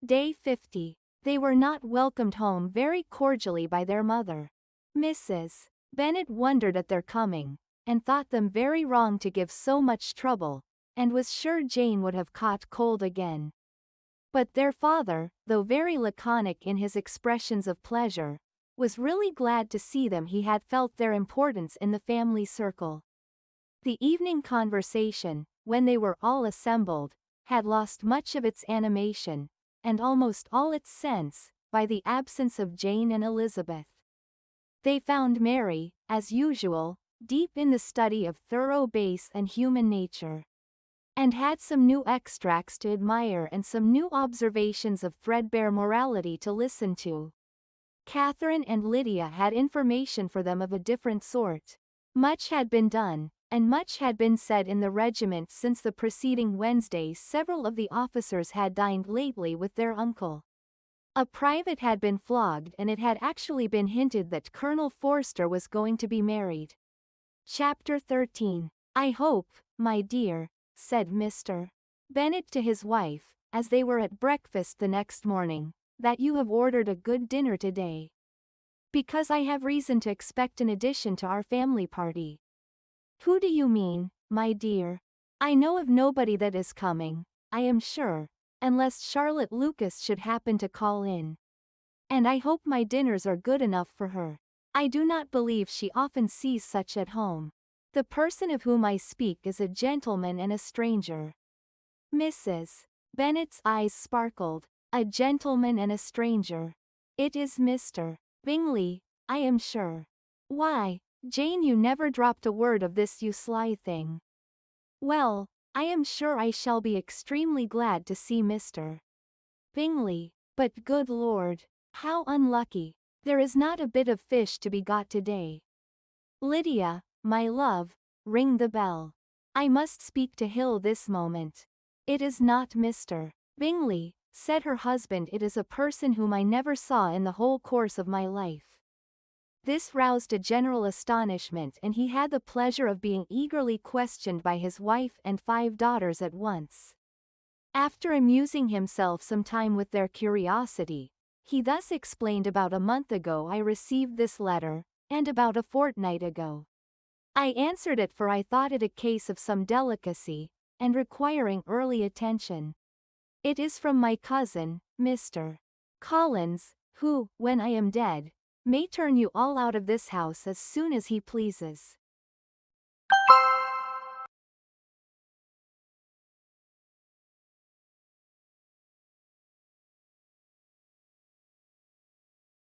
Day 50. They were not welcomed home very cordially by their mother. Mrs. Bennet wondered at their coming, and thought them very wrong to give so much trouble, and was sure Jane would have caught cold again. But their father, though very laconic in his expressions of pleasure, was really glad to see them. He had felt their importance in the family circle. The evening conversation, when they were all assembled, had lost much of its animation, and almost all its sense, by the absence of Jane and Elizabeth. They found Mary, as usual, deep in the study of thorough base and human nature, and had some new extracts to admire and some new observations of threadbare morality to listen to. Catherine and Lydia had information for them of a different sort. Much had been done, and much had been said in the regiment since the preceding Wednesday. Several of the officers had dined lately with their uncle. A private had been flogged, and it had actually been hinted that Colonel Forster was going to be married. Chapter 13. I hope, my dear, said Mr. Bennet to his wife, as they were at breakfast the next morning, that you have ordered a good dinner today. Because I have reason to expect an addition to our family party. Who do you mean, my dear? I know of nobody that is coming, I am sure, unless Charlotte Lucas should happen to call in. And I hope my dinners are good enough for her. I do not believe she often sees such at home. The person of whom I speak is a gentleman and a stranger. Mrs. Bennet's eyes sparkled. A gentleman and a stranger. It is Mr. Bingley, I am sure. Why, Jane, you never dropped a word of this, you sly thing. Well, I am sure I shall be extremely glad to see Mr. Bingley, but good Lord, how unlucky. There is not a bit of fish to be got today. Lydia, my love, ring the bell. I must speak to Hill this moment. It is not Mr. Bingley, said her husband. It is a person whom I never saw in the whole course of my life. This roused a general astonishment, and he had the pleasure of being eagerly questioned by his wife and 5 daughters at once. After amusing himself some time with their curiosity, he thus explained: about a month ago I received this letter, and about a fortnight ago I answered it, for I thought it a case of some delicacy, and requiring early attention. It is from my cousin, Mr. Collins, who, when I am dead, may turn you all out of this house as soon as he pleases.